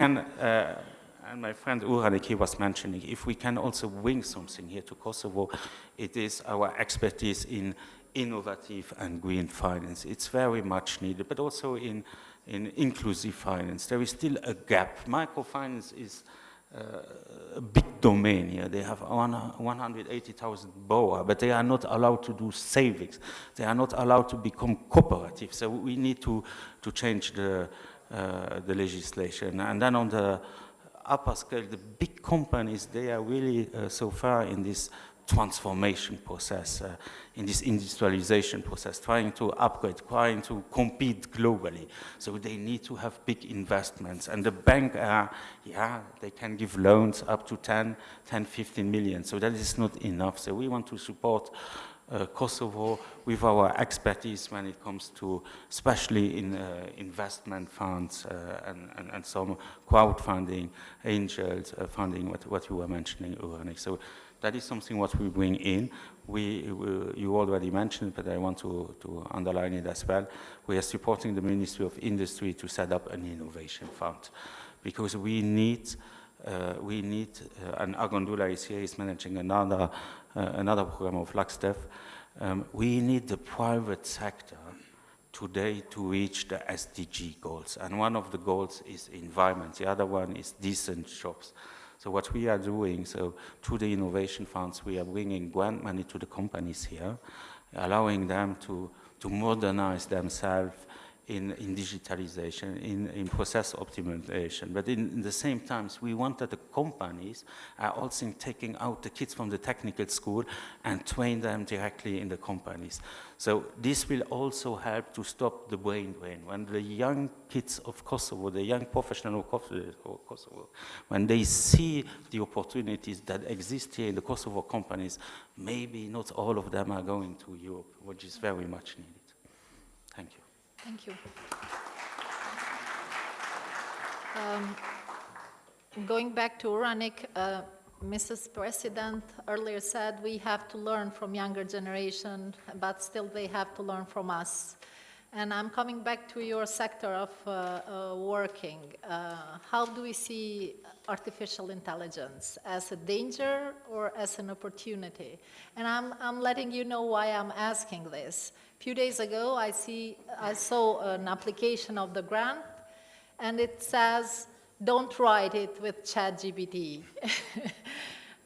can, and my friend Uranik was mentioning, if we can also bring something here to Kosovo, it is our expertise in innovative and green finance. It's very much needed, but also in inclusive finance. There is still a gap. Microfinance is a big domain here. They have 180,000 BOA, but they are not allowed to do savings. They are not allowed to become cooperative. So we need to change the legislation. And then on the upper scale, the big companies, they are really so far in this transformation process, in this industrialization process, trying to upgrade, trying to compete globally. So they need to have big investments. And the bank, they can give loans up to 10, 15 million. So that is not enough. So we want to support Kosovo with our expertise when it comes to, especially in investment funds and some crowdfunding, angels funding, what you were mentioning, Uranik. So that is something what we bring in. You already mentioned, but I want to underline it as well. We are supporting the Ministry of Industry to set up an innovation fund, because we need, and Agondula is here, is managing another program of LuxDev. We need the private sector today to reach the SDG goals. And one of the goals is environment. The other one is decent jobs. So what we are doing, so through the innovation funds, we are bringing grant money to the companies here, allowing them to modernize themselves in digitalization, in process optimization. But in the same time, we want that the companies are also taking out the kids from the technical school and train them directly in the companies. So this will also help to stop the brain drain. When the young kids of Kosovo, the young professionals of Kosovo, when they see the opportunities that exist here in the Kosovo companies, maybe not all of them are going to Europe, which is very much needed. Thank you. Thank you. Going back to Uranik, Mrs. President earlier said we have to learn from younger generation, but still they have to learn from us. And I'm coming back to your sector of working. How do we see artificial intelligence? As a danger or as an opportunity? And I'm letting you know why I'm asking this. A few days ago, I saw an application of the grant, and it says, don't write it with ChatGPT.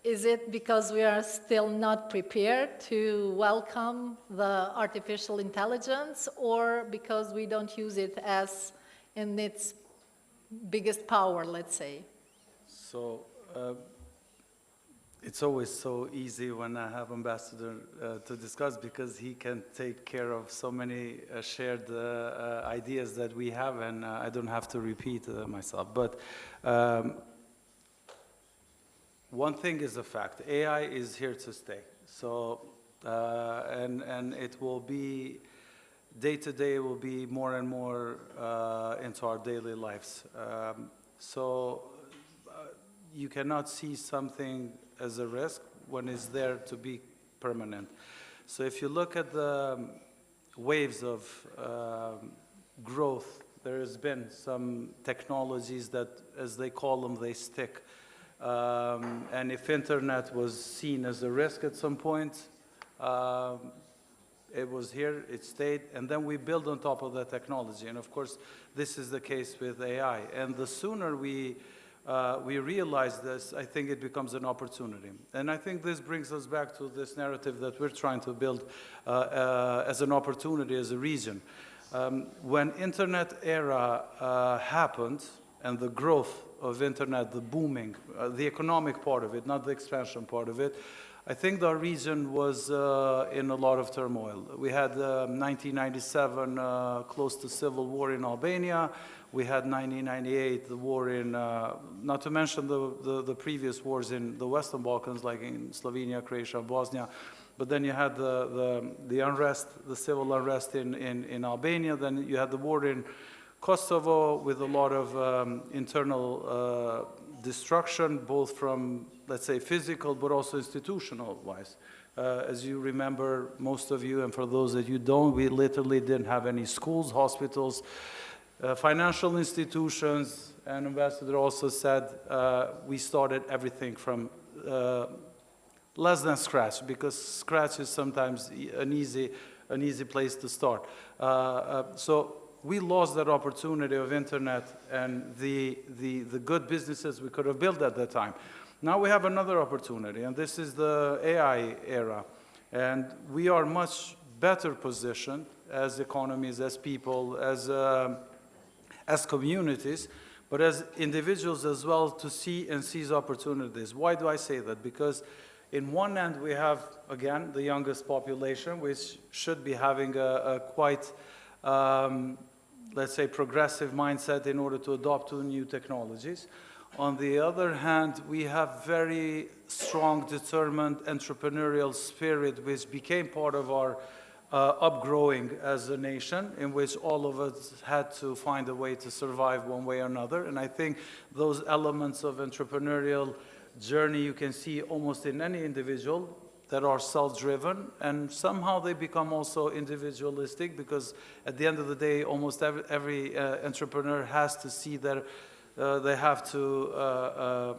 Is it because we are still not prepared to welcome the artificial intelligence, or because we don't use it as in its biggest power, let's say? So it's always so easy when I have Ambassador to discuss, because he can take care of so many shared ideas that we have, and I don't have to repeat myself. But one thing is a fact: AI is here to stay. So and it will be day to day, will be more and more into our daily lives. So you cannot see something as a risk when it's there to be permanent. So if you look at the waves of growth, there has been some technologies that, as they call them, they stick. And if internet was seen as a risk at some point, it was here, it stayed, and then we build on top of that technology. And of course, this is the case with AI. And the sooner we realize this, I think it becomes an opportunity. And I think this brings us back to this narrative that we're trying to build as an opportunity as a region. When internet era happened, and the growth of internet, the booming, the economic part of it, not the expansion part of it, I think our region was in a lot of turmoil. We had 1997, close to civil war in Albania. We had 1998, the war in, not to mention the previous wars in the Western Balkans, like in Slovenia, Croatia, Bosnia. But then you had the unrest, the civil unrest in Albania. Then you had the war in Kosovo with a lot of internal destruction, both from, let's say, physical, but also institutional-wise. As you remember, most of you, and for those that you don't, we literally didn't have any schools, hospitals, financial institutions, and Ambassador also said, we started everything from less than scratch, because scratch is sometimes an easy place to start. So we lost that opportunity of internet and the good businesses we could have built at that time. Now we have another opportunity, and this is the AI era. And we are much better positioned as economies, as people, as communities, but as individuals as well, to see and seize opportunities. Why do I say that? Because in one end, we have, again, the youngest population, which should be having a quite, let's say, progressive mindset in order to adopt to new technologies. On the other hand, we have very strong, determined entrepreneurial spirit, which became part of our upgrowing as a nation, in which all of us had to find a way to survive one way or another. And I think those elements of entrepreneurial journey you can see almost in any individual that are self-driven, and somehow they become also individualistic, because at the end of the day, almost every entrepreneur has to see that they have to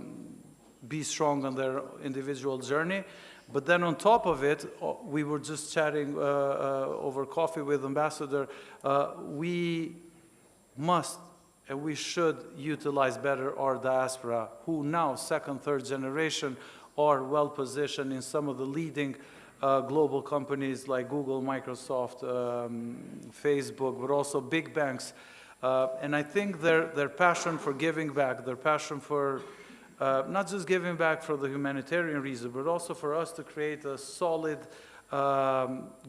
be strong on their individual journey. But then on top of it, we were just chatting over coffee with Ambassador, we must and we should utilize better our diaspora, who now, second, third generation, are well positioned in some of the leading global companies like Google, Microsoft, Facebook, but also big banks. And I think their passion for giving back, their passion for not just giving back for the humanitarian reason, but also for us to create a solid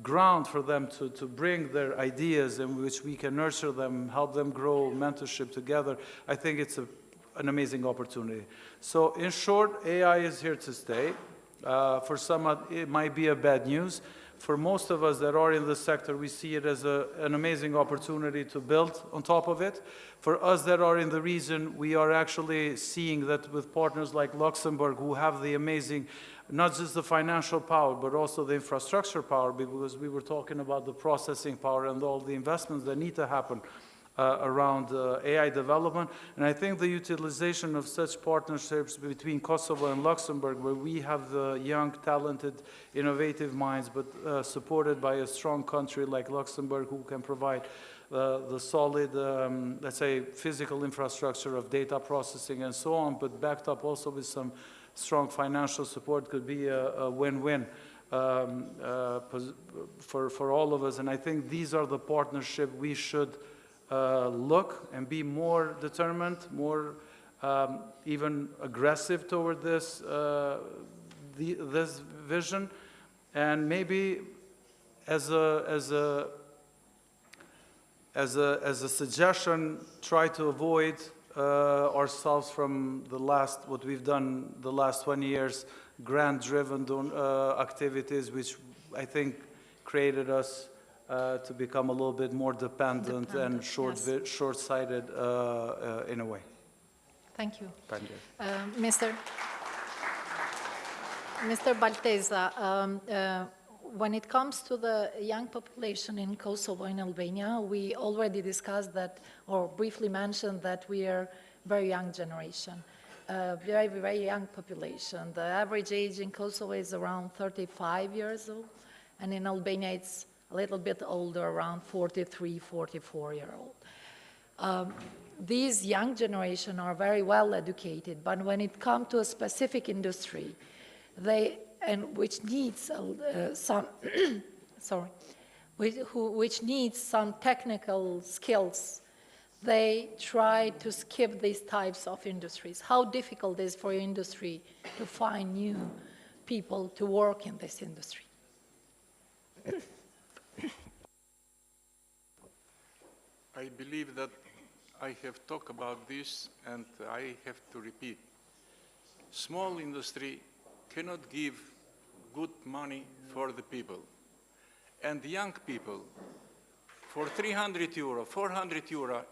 ground for them to bring their ideas in which we can nurture them, help them grow, mentorship together. I think it's an amazing opportunity. So in short, AI is here to stay. For some, it might be a bad news. For most of us that are in the sector, we see it as an amazing opportunity to build on top of it. For us that are in the region, we are actually seeing that with partners like Luxembourg, who have the amazing, not just the financial power, but also the infrastructure power, because we were talking about the processing power and all the investments that need to happen around AI development. And I think the utilization of such partnerships between Kosovo and Luxembourg, where we have the young, talented, innovative minds, but supported by a strong country like Luxembourg, who can provide the solid, let's say, physical infrastructure of data processing and so on, but backed up also with some strong financial support, could be a win-win for all of us. And I think these are the partnerships we should look and be more determined, more even aggressive toward this this vision, and maybe as a suggestion, try to avoid ourselves from what we've done the last 20 years, grant-driven activities, which I think created us to become a little bit more dependent and short-sighted in a way. Thank you. Thank you. Mr. Balteza, when it comes to the young population in Kosovo and Albania, we already discussed that, or briefly mentioned that we are a very young generation, very, very young population. The average age in Kosovo is around 35 years old, and in Albania it's a little bit older, around 43, 44-year-old. These young generation are very well educated, but when it comes to a specific industry, which needs some, which needs some technical skills, they try to skip these types of industries. How difficult it is for your industry to find new people to work in this industry? I believe that I have talked about this, and I have to repeat. Small industry cannot give good money for the people. And young people, for 300 euro, 400 euro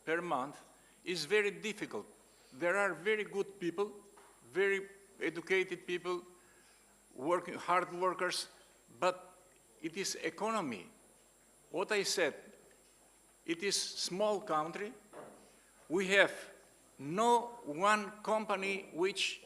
per month is very difficult. There are very good people, very educated people, hard workers, but it is economy. What I said, it is small country. We have no one company which